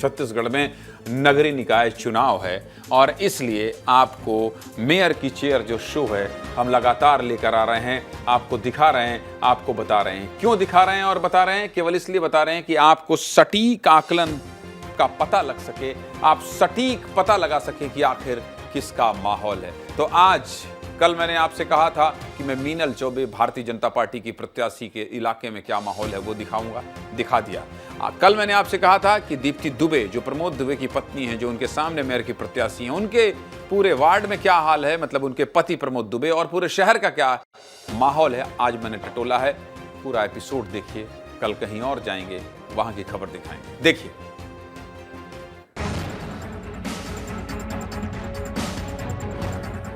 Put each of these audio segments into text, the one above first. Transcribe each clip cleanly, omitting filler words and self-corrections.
छत्तीसगढ़ में नगरीय निकाय चुनाव है और इसलिए आपको मेयर की चेयर जो शो है हम लगातार लेकर आ रहे हैं, आपको दिखा रहे हैं, आपको बता रहे हैं। क्यों दिखा रहे हैं और बता रहे हैं? केवल इसलिए बता रहे हैं कि आपको सटीक आकलन का पता लग सके, आप सटीक पता लगा सके कि आखिर किसका माहौल है। तो आज कल मैंने आपसे कहा था कि मैं मीनल चौबे भारतीय जनता पार्टी की प्रत्याशी के इलाके में क्या माहौल है वो दिखाऊंगा, दिखा दिया। कल मैंने आपसे कहा था कि दीप्ति दुबे जो प्रमोद दुबे की पत्नी है, जो उनके सामने मेयर की प्रत्याशी हैं, उनके पूरे वार्ड में क्या हाल है, मतलब उनके पति प्रमोद दुबे और पूरे शहर का क्या माहौल है, आज मैंने टटोला है। पूरा एपिसोड देखिए, कल कहीं और जाएंगे, वहां की खबर दिखाएंगे। देखिए।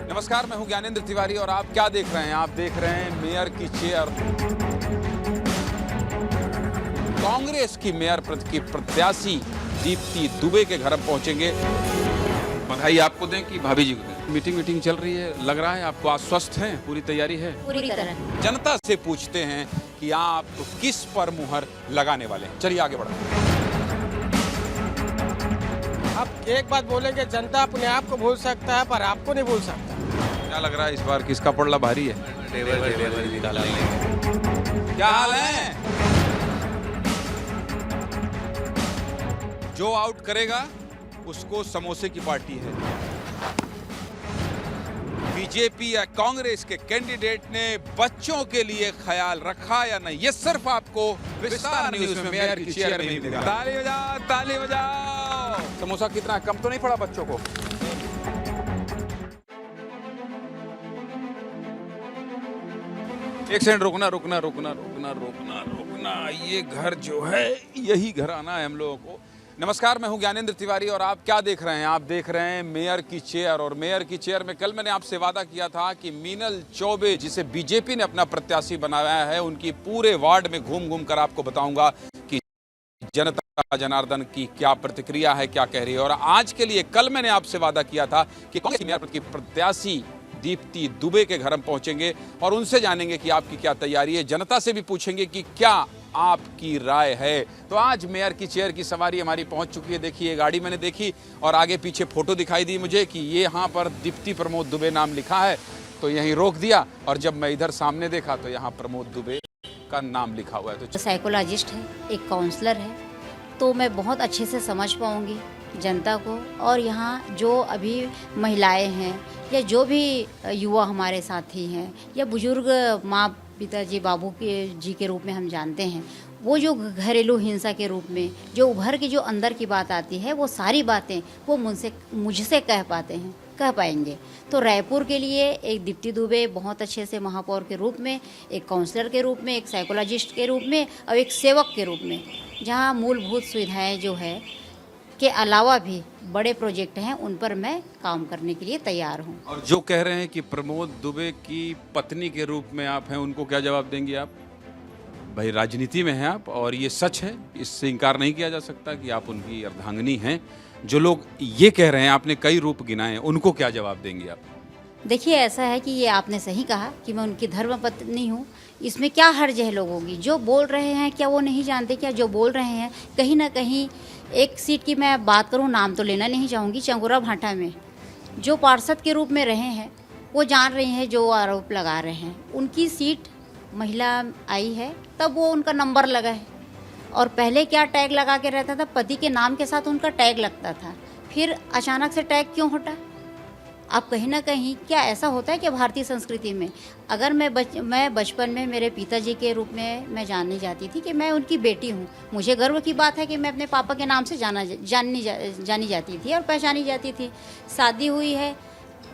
नमस्कार, मैं हूं ज्ञानेंद्र तिवारी और आप क्या देख रहे हैं? आप देख रहे हैं मेयर की चेयर। कांग्रेस की मेयर पद की प्रत्याशी दीप्ति दुबे के घर पहुंचेंगे। बधाई आपको दें कि भाभी जी को दें? मीटिंग चल रही है, लग रहा है आपको आश्वस्त हैं, पूरी तैयारी है? पूरी तरह। जनता से पूछते हैं कि आप किस पर मुहर लगाने वाले हैं। चलिए आगे बढ़ते हैं। आप एक बात बोलेंगे, जनता अपने आप को भूल सकता है पर आपको नहीं भूल सकता। क्या लग रहा है इस बार किसका पड़ला भारी है? क्या हाल है? जो आउट करेगा उसको समोसे की पार्टी है। बीजेपी या कांग्रेस के कैंडिडेट ने बच्चों के लिए ख्याल रखा या नहीं, ये सिर्फ आपको विस्तार न्यूज़ में मेयर की चेयर में मिलेगा। ताली बजाओ, ताली बजाओ। समोसा कितना कम तो नहीं पड़ा बच्चों को? एक सेकंड, रुकना। ये घर जो है, यही घर आना है हम लोगों को। नमस्कार, मैं हूं ज्ञानेंद्र तिवारी और आप क्या देख रहे हैं? आप देख रहे हैं मेयर की चेयर। और मेयर की चेयर में कल मैंने आपसे वादा किया था कि मीनल चौबे, जिसे बीजेपी ने अपना प्रत्याशी बनाया है, उनकी पूरे वार्ड में घूम कर आपको बताऊंगा कि जनता जनार्दन की क्या प्रतिक्रिया है, क्या कह रही है। और आज के लिए कल मैंने आपसे वादा किया था कि कांग्रेस की मेयर पद की प्रत्याशी दीप्ति दुबे के घर हम पहुंचेंगे और उनसे जानेंगे कि आपकी क्या तैयारी है। जनता से भी पूछेंगे कि क्या आपकी राय है। तो आज मेयर की चेयर की सवारी हमारी पहुंच चुकी है। देखिए, ये गाड़ी मैंने देखी और आगे पीछे फोटो दिखाई दी मुझे कि ये यहाँ पर दीप्ति प्रमोद दुबे नाम लिखा है, तो यहीं रोक दिया। और जब मैं इधर सामने देखा तो यहाँ प्रमोद दुबे का नाम लिखा हुआ है। तो साइकोलॉजिस्ट है, एक काउंसलर है, तो मैं बहुत अच्छे से समझ पाऊंगी जनता को। और यहाँ जो अभी महिलाएं हैं या जो भी युवा हमारे साथी हैं या बुजुर्ग माँ पिताजी बाबू के जी के रूप में हम जानते हैं, वो जो घरेलू हिंसा के रूप में जो उभर के जो अंदर की बात आती है, वो सारी बातें वो मुझसे कह पाएंगे। तो रायपुर के लिए एक दीप्ति दुबे बहुत अच्छे से महापौर के रूप में, एक काउंसलर के रूप में, एक साइकोलॉजिस्ट के रूप में और एक सेवक के रूप में, जहाँ मूलभूत सुविधाएं जो है के अलावा भी बड़े प्रोजेक्ट हैं, उन पर मैं काम करने के लिए तैयार हूं। और जो कह रहे हैं कि प्रमोद दुबे की पत्नी के रूप में आप हैं, उनको क्या जवाब देंगे आप? भाई, राजनीति में हैं आप और ये सच है, इससे इनकार नहीं किया जा सकता कि आप उनकी अर्धांगिनी हैं। जो लोग ये कह रहे हैं, आपने कई रूप गिनाए, उनको क्या जवाब देंगे आप? देखिए, ऐसा है कि ये आपने सही कहा कि मैं उनकी धर्मपत्नी हूँ। इसमें क्या हर्ज है लोगों की? जो बोल रहे हैं क्या वो नहीं जानते क्या? जो बोल रहे हैं कहीं ना कहीं, एक सीट की मैं बात करूं, नाम तो लेना नहीं चाहूँगी, चंगुरा भाटा में जो पार्षद के रूप में रहे हैं वो जान रही हैं जो आरोप लगा रहे हैं। उनकी सीट महिला आई है तब वो उनका नंबर लगा है। और पहले क्या टैग लगा के रहता था, पति के नाम के साथ उनका टैग लगता था, फिर अचानक से टैग क्यों हटा? अब कहीं ना कहीं क्या ऐसा होता है कि भारतीय संस्कृति में, अगर मैं बचपन में मेरे पिताजी के रूप में मैं जाननी जाती थी कि मैं उनकी बेटी हूँ, मुझे गर्व की बात है कि मैं अपने पापा के नाम से जानी जाती थी और पहचानी जाती थी। शादी हुई है,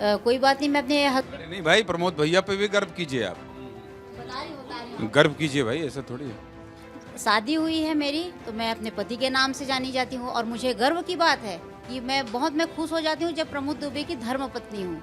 कोई बात नहीं, मैं अपने नहीं भाई, प्रमोद भैया पे भी गर्व कीजिए आप, गर्व कीजिए भाई, ऐसा थोड़ी है। शादी हुई है मेरी, तो मैं अपने पति के नाम से जानी जाती हूँ और मुझे गर्व की बात है कि मैं खुश हो जाती हूँ जब प्रमोद दुबे की धर्मपत्नी हूँ।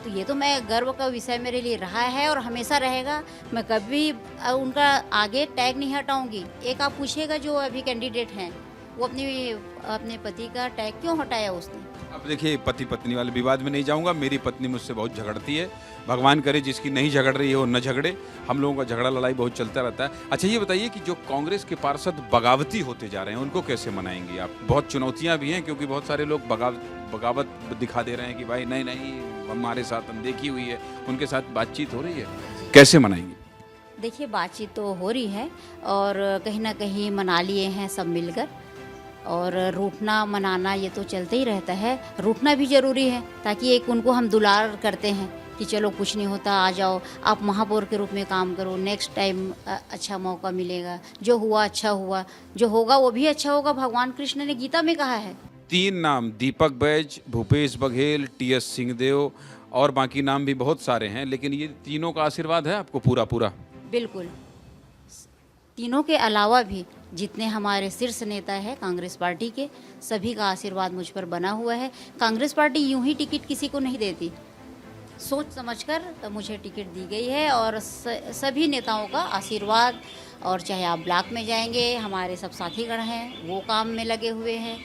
तो ये तो मैं गर्व का विषय मेरे लिए रहा है और हमेशा रहेगा। मैं कभी उनका आगे टैग नहीं हटाऊंगी। एक आप पूछिएगा जो अभी कैंडिडेट हैं, वो अपने पति का टैग क्यों हटाया उसने? अब देखिए, पति पत्नी वाले विवाद में नहीं जाऊंगा। मेरी पत्नी मुझसे बहुत झगड़ती है। भगवान करे जिसकी नहीं झगड़ रही है वो न झगड़े। हम लोगों का झगड़ा लड़ाई बहुत चलता रहता है। अच्छा ये बताइए कि जो कांग्रेस के पार्षद बगावती होते जा रहे हैं उनको कैसे मनाएंगे आप? बहुत चुनौतियां भी हैं क्योंकि बहुत सारे लोग बगावत दिखा दे रहे हैं कि भाई नहीं नहीं हमारे साथ अनदेखी हुई है, उनके साथ बातचीत हो रही है, कैसे मनाएंगे? देखिए, बातचीत तो हो रही है और कहीं ना कहीं मना लिए हैं सब मिलकर, और रूठना मनाना ये तो चलते ही रहता है। रूठना भी ज़रूरी है ताकि एक उनको हम दुलार करते हैं कि चलो कुछ नहीं होता, आ जाओ, आप महापौर के रूप में काम करो, नेक्स्ट टाइम अच्छा मौका मिलेगा, जो हुआ अच्छा हुआ, जो होगा वो भी अच्छा होगा, भगवान कृष्ण ने गीता में कहा है। 3 नाम, दीपक बैज, भूपेश बघेल, टी.एस. सिंहदेव और बाकी नाम भी बहुत सारे हैं, लेकिन ये तीनों का आशीर्वाद है आपको पूरा पूरा? बिल्कुल। तीनों के अलावा भी जितने हमारे शीर्ष नेता है कांग्रेस पार्टी के, सभी का आशीर्वाद मुझ पर बना हुआ है। कांग्रेस पार्टी यूं ही टिकट किसी को नहीं देती, सोच समझकर मुझे टिकट दी गई है और सभी नेताओं का आशीर्वाद। और चाहे आप ब्लॉक में जाएंगे, हमारे सब साथीगण हैं वो काम में लगे हुए हैं,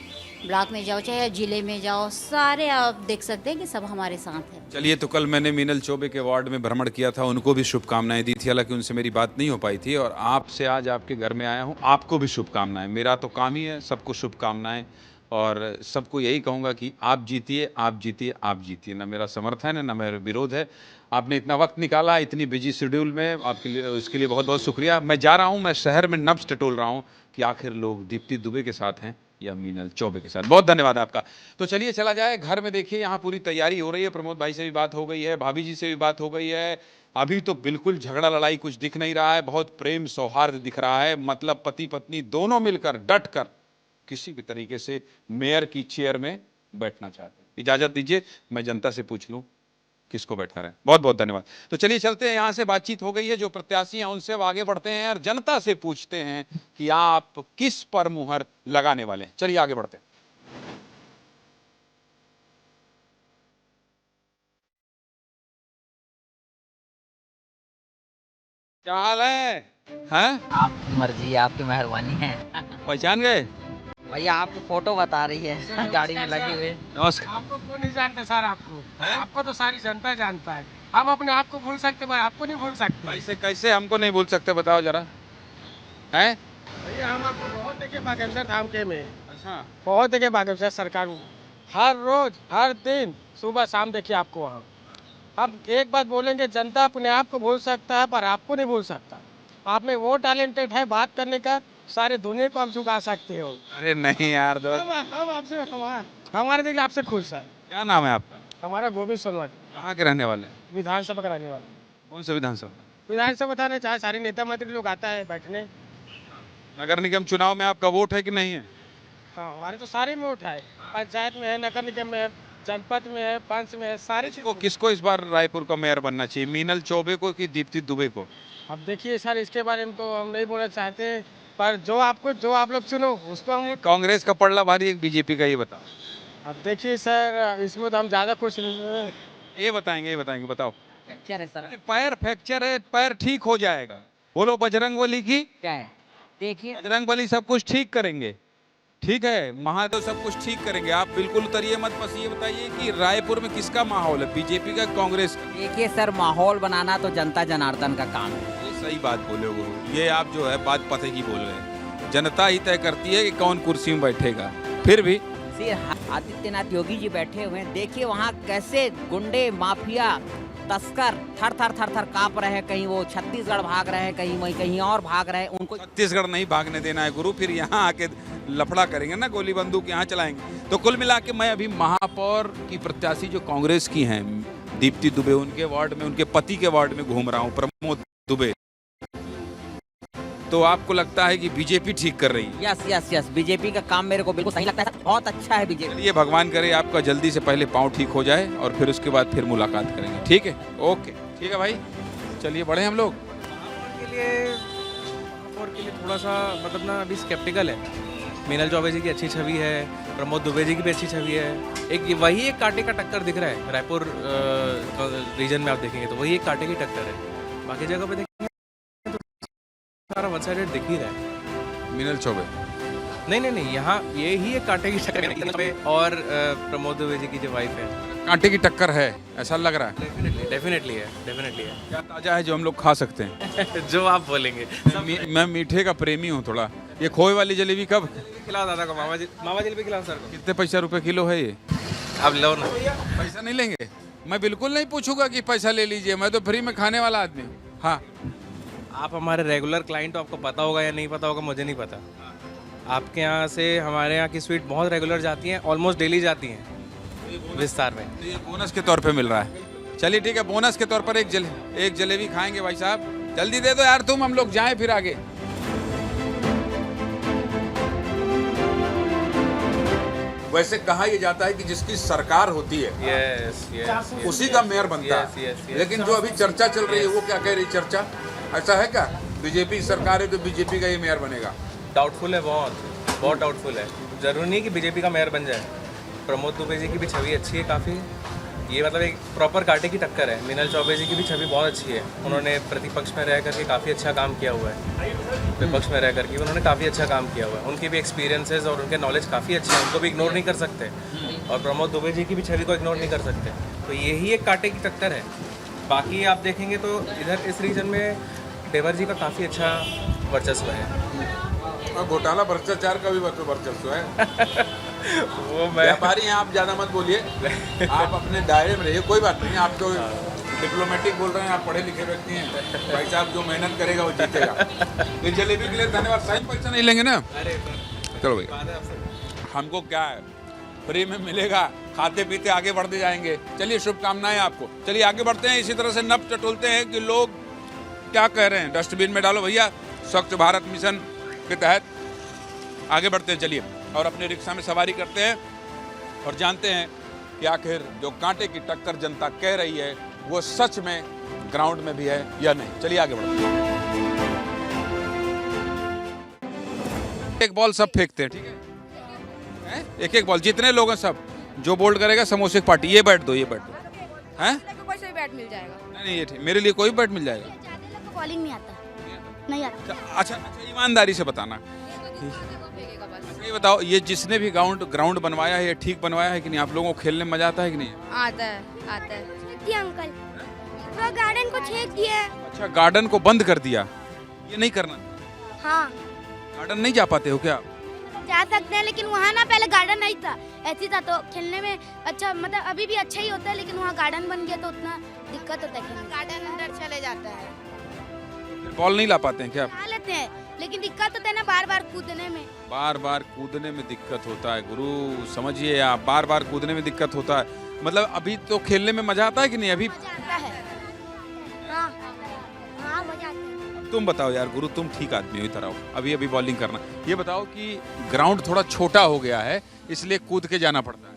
ब्लॉक में जाओ चाहे जिले में जाओ, सारे आप देख सकते हैं कि सब हमारे साथ हैं। चलिए, तो कल मैंने मीनल चौबे के वार्ड में भ्रमण किया था, उनको भी शुभकामनाएं दी थी, हालांकि उनसे मेरी बात नहीं हो पाई थी, और आपसे आज आपके घर में आया हूं, आपको भी शुभकामनाएं। मेरा तो काम ही है सबको शुभकामनाएं, और सबको यही कहूँगा कि आप जीतिए, आप जीतिए, आप जीतिए। ना मेरा समर्थन है ना मेरा विरोध है। आपने इतना वक्त निकाला इतनी बिजी शेड्यूल में, आपके लिए उसके लिए बहुत बहुत शुक्रिया। मैं जा रहा हूँ, मैं शहर में नब्ज़ टटोल रहा हूँ कि आखिर लोग दीप्ति दुबे के साथ हैं या मीनल चौबे के साथ। बहुत धन्यवाद आपका। तो चलिए चला जाए घर में। देखिए यहाँ पूरी तैयारी हो रही है, प्रमोद भाई से भी बात हो गई है, भाभी जी से भी बात हो गई है। अभी तो बिल्कुल झगड़ा लड़ाई कुछ दिख नहीं रहा है, बहुत प्रेम सौहार्द दिख रहा है। मतलब पति पत्नी दोनों मिलकर डट कर किसी भी तरीके से मेयर की चेयर में बैठना चाहते हैं। इजाजत दीजिए मैं जनता से पूछ लूं किसको बैठा रहे। बहुत बहुत धन्यवाद। तो चलिए चलते हैं, यहाँ से बातचीत हो गई है, जो प्रत्याशी हैं उनसे अब आगे बढ़ते हैं और जनता से पूछते हैं कि आप किस पर मुहर लगाने वाले हैं। चलिए आगे बढ़ते हैं। क्या हाल है? हैं? आपकी मर्जी, आपकी मेहरबानी है। पहचान गए? भैया आपकी फोटो बता रही है गाड़ी में लगी हुई। नमस्कार। आपको कौन नहीं जानता सर? आपको तो सारी जनता जानता है। हम अपने आप को भूल सकते हैं, आपको नहीं भूल सकते। कैसे कैसे हमको नहीं भूल सकते, बताओ जरा। हैं? भैया हम आपको बहुत देखे बागेश्वर धाम के में, अच्छा, बहुत देखे बागेश्वर सरकार में, हर रोज हर दिन सुबह शाम देखिए आपको वहाँ। अब एक बात बोलेंगे, जनता अपने आप को भूल सकता है पर आपको नहीं भूल सकता। आप में वो टैलेंटेड है बात करने का, सारे दुनिया को आप झुका सकते हो। अरे नहीं यार दोस्त। हम आपसे हमारे दिल आपसे खुश है। क्या नाम है आपका? हमारा गोविंद सोनवाल, कहाँ के रहने वाले हैं? विधानसभा कराने वाला। कौन सा विधानसभा? विधानसभा था, चाहे सारे नेता मंत्री लोग आता है बैठने। नगर निगम चुनाव में आपका वोट है कि नहीं है? हाँ, हमारे तो सारे में उठाए, पंचायत में है, नगर निगम में है, जनपद में है, पंच में है, सारे चीज। किसको इस बार रायपुर का मेयर बनना चाहिए, मीनल चौबे को कि दीप्ति दुबे को? अब देखिए सर, इसके बारे में तो हम नहीं बोलना चाहते, पर जो आप लोग चुनो उसको हम। कांग्रेस का पड़ला भारी एक बीजेपी का, ये बताओ। अब देखिए सर, इसमें तो हम ज्यादा खुश नहीं हैं। ये बताएंगे बताओ। फ्रैक्चर है सर। पैर फ्रैक्चर है, पैर ठीक हो जाएगा। बोलो बजरंग बली की। क्या है? देखिए बजरंग बली सब कुछ ठीक करेंगे। ठीक है, महादेव सब कुछ ठीक करेंगे। आप बिल्कुल उतरिए मत। बस ये बताइए कि रायपुर में किसका माहौल है, बीजेपी का कांग्रेस का? देखिए सर, माहौल बनाना तो जनता जनार्दन का काम है। ये सही बात बोले हो गुरु, ये आप जो है बात पते की बोल रहे हैं। जनता ही तय करती है कि कौन कुर्सी में बैठेगा। फिर भी आदित्यनाथ योगी जी बैठे हुए हैं, देखिए वहाँ कैसे गुंडे माफिया तस्कर थर थर कांप रहे हैं। कहीं वो छत्तीसगढ़ भाग रहे हैं, कहीं वहीं कहीं और भाग रहे हैं। उनको छत्तीसगढ़ नहीं भागने देना है गुरु, फिर यहाँ आके लफड़ा करेंगे ना, गोली बंदूक यहाँ चलाएंगे। तो कुल मिला के मैं अभी महापौर की प्रत्याशी जो कांग्रेस की हैं दीप्ति दुबे, उनके वार्ड में, उनके पति के वार्ड में घूम रहा हूँ, प्रमोद दुबे। तो आपको लगता है कि बीजेपी ठीक कर रही है? यस, बीजेपी का काम मेरे को बिल्कुल सही लगता है, बहुत अच्छा है बीजेपी। ये भगवान करे आपका जल्दी से पहले पाँव ठीक हो जाए और फिर उसके बाद फिर मुलाकात करेंगे। ठीक है, ओके, ठीक है भाई, चलिए बढ़े हम लोग। महापौर के लिए थोड़ा सा मतलब ना अभी स्केप्टिकल है। मीनल चौबे जी की अच्छी छवि है, प्रमोद दुबे जी की भी अच्छी छवि है। वही एक कांटे का टक्कर दिख रहा है रायपुर रीजन में। आप देखेंगे तो वही एक कांटे की टक्कर है। बाकी जगह पे देखेंगे तो सारा वन साइडेड दिख ही रहा है। मीनल चौबे नहीं, यहाँ ये ही एक कांटे की टक्कर है। और प्रमोद दुबे जी की जो वाइफ है, कांटे की टक्कर है ऐसा लग रहा है। डेफिनेटली है। क्या ताजा है जो हम लोग खा सकते हैं? जो आप बोलेंगे। मैं मीठे का प्रेमी हूँ थोड़ा। ये खोए वाली जलेबी कब खिलाओ दादा को, मामा जी भी खिलाओ सर को। कितने पैसा रुपए किलो है ये? आप लो ना। पैसा नहीं लेंगे? मैं बिल्कुल नहीं पूछूंगा कि पैसा ले लीजिए, मैं तो फ्री में खाने वाला आदमी हूँ। हाँ, आप हमारे रेगुलर क्लाइंट हो, आपको पता होगा या नहीं पता होगा, मुझे नहीं पता। आपके यहाँ से हमारे यहाँ की स्वीट बहुत रेगुलर जाती हैं, ऑलमोस्ट डेली जाती हैं विस्तार में। तो ये बोनस के तौर पे मिल रहा है। चलिए ठीक है, बोनस के तौर पर एक जलेबी खाएंगे भाई साहब। जल्दी दे दो यार तुम, हम लोग जाएं फिर आगे। वैसे कहा यह जाता है कि जिसकी सरकार होती है यस उसी का मेयर बनता है। लेकिन जो अभी चर्चा चल रही है वो क्या कह रही चर्चा, ऐसा है क्या बीजेपी सरकार है तो बीजेपी का ये मेयर बनेगा? डाउटफुल है, बहुत डाउटफुल है। जरूरी नहीं कि बीजेपी का मेयर बन जाए। प्रमोद दुबे जी की भी छवि अच्छी है काफ़ी। ये मतलब एक प्रॉपर कांटे की टक्कर है। मीनल चौबे जी की भी छवि बहुत अच्छी है। उन्होंने प्रतिपक्ष में रह करके काफ़ी अच्छा काम किया हुआ है, विपक्ष में रह करके उन्होंने काफ़ी अच्छा काम किया हुआ है। उनके भी एक्सपीरियंसेस और उनके नॉलेज काफ़ी अच्छे हैं, उनको भी इग्नोर नहीं कर सकते। और प्रमोद दुबे जी की भी छवि को इग्नोर नहीं कर सकते। तो यही एक कांटे की टक्कर है। बाकी आप देखेंगे तो इधर इस रीजन में देवर जी का काफ़ी अच्छा वर्चस्व है। और घोटाला भ्रष्टाचार का भी वर्चस्व है। वो मैं व्यापारी हैं आप, ज्यादा मत बोलिए, आप अपने दायरे में रहिए। कोई बात नहीं, आप तो डिप्लोमेटिक बोल रहे हैं, आप पढ़े लिखे व्यक्ति हैं। भाई साहब जो मेहनत करेगा वो जीतेगा। ये जलेबी के लिए धन्यवाद। सही पैसा नहीं लेंगे ना? अरे चलो भाई, हमको क्या है, फ्री में मिलेगा, खाते पीते आगे बढ़ते जाएंगे। चलिए शुभकामनाएं आपको। चलिए आगे बढ़ते हैं, इसी तरह से नब टटोलते हैं कि लोग क्या कह रहे हैं। डस्टबिन में डालो भैया, स्वच्छ भारत मिशन के तहत आगे बढ़ते हैं। चलिए, और अपने रिक्शा में सवारी करते हैं और जानते हैं कि आखिर जो कांटे की टक्कर जनता कह रही है वो सच में ग्राउंड में भी है या नहीं। चलिए आगे बढ़ते हैं। एक बॉल सब फेंकते हैं, ठीक है? एक एक बॉल, जितने लोग हैं सब, जो बोल्ड करेगा समोसे की पार्टी। ये बैठ दो, ये बैठ दो। हैं? बैट मिल जाएगा। नहीं ये ठीक, मेरे लिए कोई बैट मिल जाएगा। बॉलिंग नहीं आता, नहीं आता। अच्छा, ईमानदारी से बताना। ये बताओ, ये जिसने भी ग्राउंड बनवाया है ये ठीक बनवाया है कि नहीं? आप लोगों को खेलने में मजा आता है कि नहीं? आता है। दिया अंकल, पूरा गार्डन को छेक दिया है। अच्छा, गार्डन को बंद कर दिया, ये नहीं करना। हाँ, गार्डन नहीं जा पाते हो क्या? जा सकते हैं, लेकिन वहाँ ना पहले गार्डन नहीं था, ऐसी था तो खेलने में अच्छा, मतलब अभी भी अच्छा ही होता है, लेकिन वहाँ गार्डन बन गया तो उतना दिक्कत होता है। गार्डन अंदर चले जाता है, बॉल नहीं ला पाते हैं क्या? ला लेते हैं, लेकिन दिक्कत होता है ना बार बार कूदने में। बार बार कूदने में दिक्कत होता है गुरु, समझिए आप, बार बार कूदने में दिक्कत होता है। मतलब अभी तो खेलने में मजा आता है कि नहीं? अभी मजा आता है। हाँ, मजा आता है। तुम बताओ यार गुरु, तुम ठीक आदमी हो, इधर आओ। अभी बॉलिंग करना। ये बताओ कि ग्राउंड थोड़ा छोटा हो गया है, इसलिए कूद के जाना पड़ता है।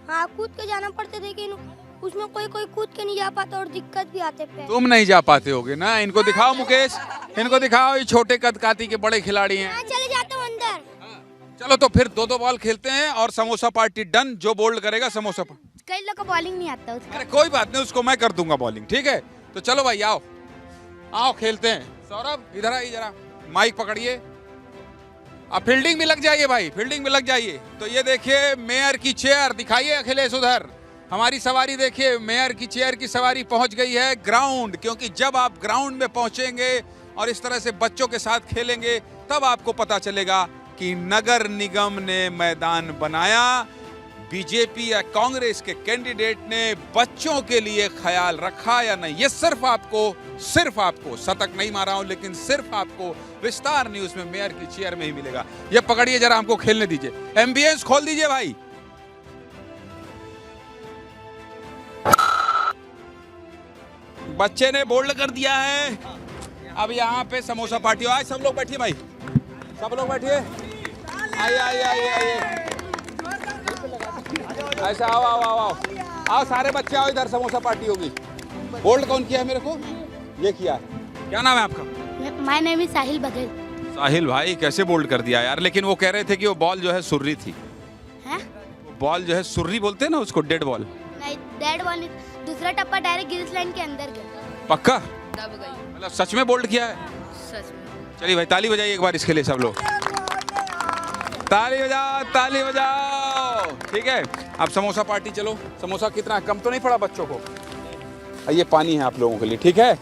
हाँ, कूद के जाना पड़ता, लेकिन उसमें कोई कूद के नहीं जा पाता और दिक्कत भी आते पे। तुम नहीं जा पाते होगे ना? इनको दिखाओ मुकेश, इनको दिखाओ, ये छोटे कदकाती के बड़े खिलाड़ी हैं। चले जाते हो अंदर। चलो तो फिर दो बॉल खेलते हैं और समोसा पार्टी डन। जो बोल्ड करेगा समोसा पार्टी। कई लोग को बॉलिंग नहीं आता उसका। अरे कोई बात नहीं, उसको मैं कर दूंगा बॉलिंग, ठीक है? तो चलो भाई आओ खेलते हैं। सौरभ इधर आइए जरा, माइक पकड़िए। अब फील्डिंग भी लग जाइए भाई, फील्डिंग में लग जाइए। तो ये देखिए मेयर की चेयर दिखाइए अखिलेश उधर। हमारी सवारी देखिए, मेयर की चेयर की सवारी पहुंच गई है ग्राउंड। क्योंकि जब आप ग्राउंड में पहुंचेंगे और इस तरह से बच्चों के साथ खेलेंगे तब आपको पता चलेगा कि नगर निगम ने मैदान बनाया, बीजेपी या कांग्रेस के कैंडिडेट ने बच्चों के लिए ख्याल रखा या नहीं। ये सिर्फ आपको शतक नहीं मारा हूं, लेकिन सिर्फ आपको विस्तार न्यूज में मेयर की चेयर में ही मिलेगा। ये पकड़िए जरा, हमको खेलने दीजिए। एमबीएस खोल दीजिए भाई। बच्चे ने बोल्ड कर दिया है। अब यहाँ पे समोसा पार्टी हो। आज सब लोग बैठिए भाई, सब लोग बैठिए। आइए ऐसा आओ सारे बच्चे आओ इधर, समोसा पार्टी होगी। बोल्ड कौन किया है? मेरे को ये किया है। क्या नाम है आपका? माय नेम इज साहिल बघेल। साहिल भाई, कैसे बोल्ड कर दिया यार? लेकिन वो कह रहे थे कि वो बॉल जो है सुर्री थी। हैं? बॉल जो है सुर्री बोलते हैं ना उसको, डेड बॉल। नहीं, डेड बॉल नहीं, दूसरा टप्पा डायरेक्ट गिरिस लाइन के अंदर गया। पक्का? दब गई। मतलब सच में बोल्ड किया है? सच में। चलिए भाई ताली बजाइए एक बार इसके लिए सब लोग। ताली बजाओ, ताली बजाओ। ठीक है, अब समोसा पार्टी चलो। समोसा कितना कम तो नहीं पड़ा बच्चों को? ये पानी है आप लोगों के लिए, ठीक है?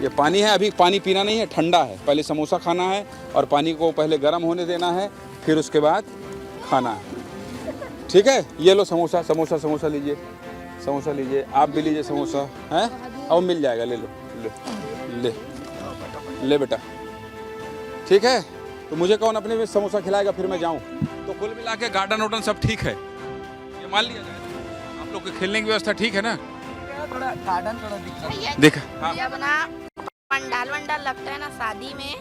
ये पानी है, अभी पानी पीना नहीं है, ठंडा है। पहले समोसा खाना है और पानी को पहले गर्म होने देना है, फिर उसके बाद खाना है, ठीक है? ये लो समोसा, समोसा समोसा लीजिए, समोसा लीजिए, आप भी लीजिए समोसा, हैं? और मिल जाएगा, ले लो, ले ले बेटा, ठीक है? तो मुझे कौन अपने में समोसा खिलाएगा, फिर मैं जाऊं? तो कुल मिला के गार्डन वार्डन सब ठीक है, ये मान लिया जाए। आप लोग के खेलने की व्यवस्था ठीक है ना? थोड़ा गार्डन थोड़ा दिखा देखा, हाँ। जब ना पंडाल वंडाल लगता है ना शादी में,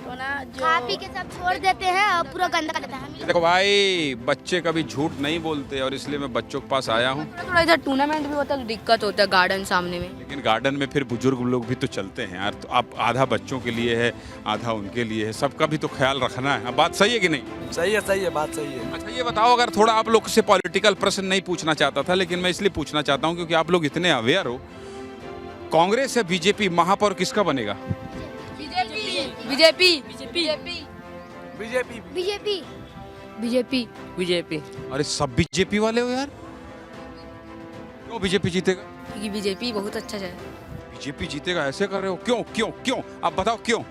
तो ना खा पी के सब छोड़ देते हैं और पूरा गंदा कर देते हैं। देखो भाई, बच्चे कभी झूठ नहीं बोलते और इसलिए मैं बच्चों के पास आया हूँ। थोड़ा इधर टूर्नामेंट भी होता है तो दिक्कत होता है गार्डन सामने में। लेकिन गार्डन में फिर बुजुर्ग लोग भी तो चलते हैं यार, तो आप आधा बच्चों के लिए है, आधा उनके लिए है, सबका भी तो ख्याल रखना है। अब बात सही है कि नहीं? सही है, बात सही है। अच्छा ये बताओ, अगर थोड़ा आप लोग से पॉलिटिकल प्रश्न नहीं पूछना चाहता था, लेकिन मैं इसलिए पूछना चाहता हूँ क्योंकि आप लोग इतने अवेयर हो, कांग्रेस या बीजेपी महापौर किसका बनेगा? BJP BJP. अरे सब बीजेपी वाले हो यार, क्यों बीजेपी जीतेगा? क्योंकि बीजेपी बहुत अच्छा है। बीजेपी जीतेगा ऐसे कर रहे हो, क्यों क्यों क्यों? आप बताओ क्यों?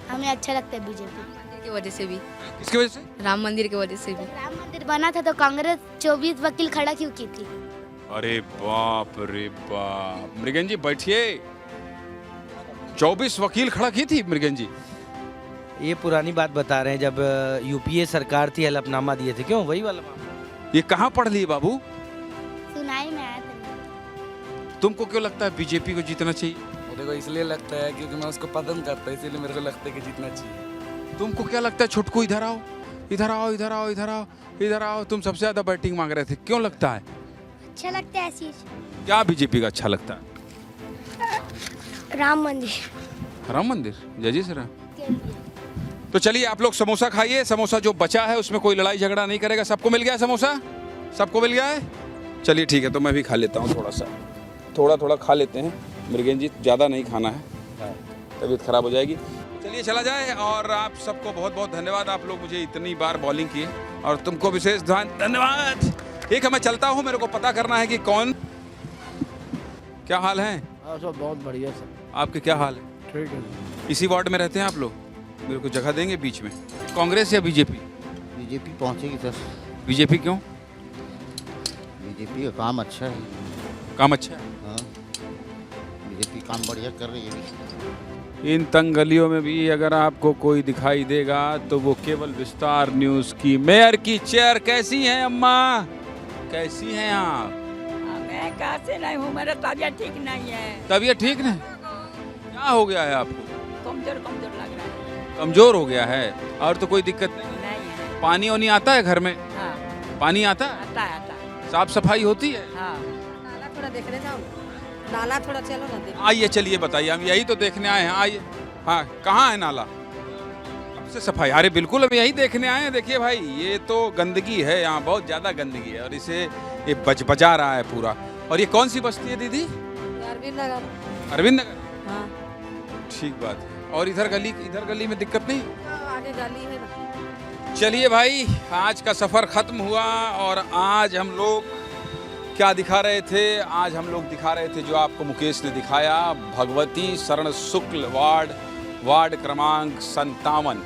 हमें अच्छा लगता है बीजेपी। की वजह से भी, किसकी वजह से? राम मंदिर की वजह से भी। राम मंदिर बना था तो कांग्रेस 24 वकील खड़ा क्यों की थी? अरे बाप रे बाप, मृगन जी बैठिए। 24 वकील खड़ा की थी मृगन जी? ये पुरानी बात बता रहे हैं, जब यूपीए सरकार थी, हलफनामा दिए थे, क्यों वही वाला मामला? ये कहाँ पढ़ लिए बाबू? सुनाई में आया था। तुमको क्यों लगता है बीजेपी को जीतना चाहिए? देखो इसलिए लगता है क्योंकि मैं उसको पसंद करता हूँ, इसीलिए मेरे को लगता है कि जीतना चाहिए। तुमको क्या लगता है छोटकू? इधर आओ, इधर आओ, इधर आओ, इधर आओ, इधर आओ। तुम सबसे ज्यादा बैटिंग मांग रहे थे, क्यों लगता है? अच्छा लगता है चीज। क्या बीजेपी का अच्छा लगता है? राम मंदिर। राम मंदिर, जय जी श्री। तो चलिए आप लोग समोसा खाइए। समोसा जो बचा है उसमें कोई लड़ाई झगड़ा नहीं करेगा। सबको मिल गया समोसा? सबको मिल गया है? चलिए ठीक है, तो मैं भी खा लेता हूँ थोड़ा सा, थोड़ा थोड़ा खा लेते हैं। मृगेन जी ज़्यादा नहीं खाना है, तबीयत खराब हो जाएगी। चलिए चला जाए। और आप सबको बहुत बहुत धन्यवाद, आप लोग मुझे इतनी बार बॉलिंग किए और तुमको विशेष धन्यवाद। ठीक है, मैं चलता हूँ, मेरे को पता करना है कि कौन। क्या हाल है? सब बहुत बढ़िया सर। आपके क्या हाल है? ठीक है। इसी वार्ड में रहते हैं आप लोग? मेरे को जगह देंगे बीच में? कांग्रेस या बीजेपी? बीजेपी पहुंचेगी सर। बीजेपी क्यों? बीजेपी का काम अच्छा है। काम अच्छा है? हाँ, बीजेपी काम बढ़िया कर रही है। इन तंग गलियों में भी अगर आपको कोई दिखाई देगा तो वो केवल विस्तार न्यूज़ की मेयर की चेयर। कैसी हैं अम्मा, कैसी हैं आप? मैं कैसे नहीं हूँ, मेरा तबीयत ठीक नहीं है। तबीयत ठीक नहीं? क्या हो गया है आपको? कमजोर कमजोर लग रहा है। कमजोर हो गया है? और तो कोई दिक्कत नहीं? नहीं है। पानी वानी आता है घर में? हाँ। पानी आता है? आता है, आता है। साफ सफाई होती है? हाँ। नाला थोड़ा देखने जाओ, नाला थोड़ा चलो ना देख। आइए चलिए बताइए, हम यही तो देखने आए हैं। आइए। हाँ, कहाँ है नाला? से सफाई? अरे बिल्कुल, हम यही देखने आए हैं। देखिए भाई, ये तो गंदगी है, यहाँ बहुत ज़्यादा गंदगी है और इसे ये बजा रहा है पूरा। और ये कौन सी बस्ती है दीदी? अरविंद नगर। अरविंद नगर? हाँ। ठीक बात है। और इधर गली में दिक्कत नहीं? आगे गली है ना। चलिए भाई, आज का सफ़र ख़त्म हुआ और आज हम लोग क्या दिखा रहे थे? आज हम लोग दिखा रहे थे जो आपको मुकेश ने दिखाया, भगवती शरण शुक्ल वार्ड क्रमांक 57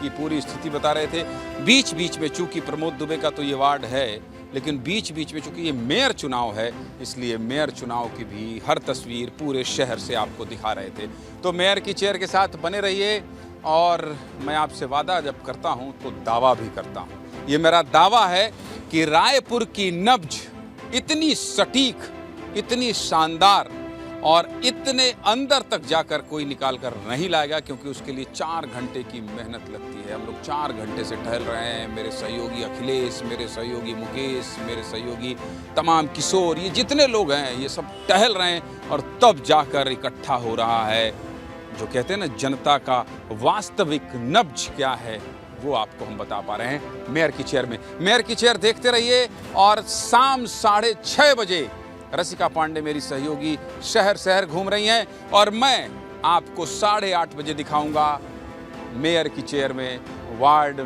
की पूरी स्थिति बता रहे थे। बीच बीच में, चूंकि प्रमोद दुबे का तो ये वार्ड है, लेकिन बीच बीच में चूंकि ये मेयर चुनाव है, इसलिए मेयर चुनाव की भी हर तस्वीर पूरे शहर से आपको दिखा रहे थे। तो मेयर की चेयर के साथ बने रहिए। और मैं आपसे वादा जब करता हूं तो दावा भी करता हूं। ये मेरा दावा है कि रायपुर की नब्ज इतनी सटीक, इतनी शानदार और इतने अंदर तक जाकर कोई निकाल कर नहीं लाएगा, क्योंकि उसके लिए 4 घंटे की मेहनत लगती है। हम लोग 4 घंटे से टहल रहे हैं। मेरे सहयोगी अखिलेश, मेरे सहयोगी मुकेश, मेरे सहयोगी तमाम किशोर, ये जितने लोग हैं ये सब टहल रहे हैं और तब जाकर इकट्ठा हो रहा है। जो कहते हैं ना, जनता का वास्तविक नब्ज क्या है, वो आपको हम बता पा रहे हैं मेयर की चेयर में। मेयर की चेयर देखते रहिए। और शाम 6:30 बजे रसिका पांडे मेरी सहयोगी शहर शहर घूम रही हैं और मैं आपको 8:30 बजे दिखाऊंगा मेयर की चेयर में वार्ड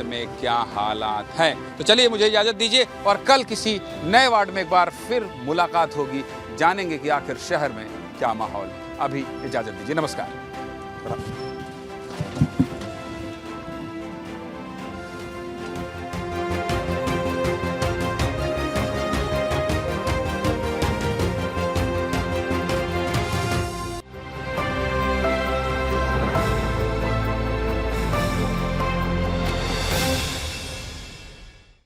में क्या हालात हैं। तो चलिए मुझे इजाज़त दीजिए और कल किसी नए वार्ड में एक बार फिर मुलाकात होगी, जानेंगे कि आखिर शहर में क्या माहौल। अभी इजाज़त दीजिए, नमस्कार।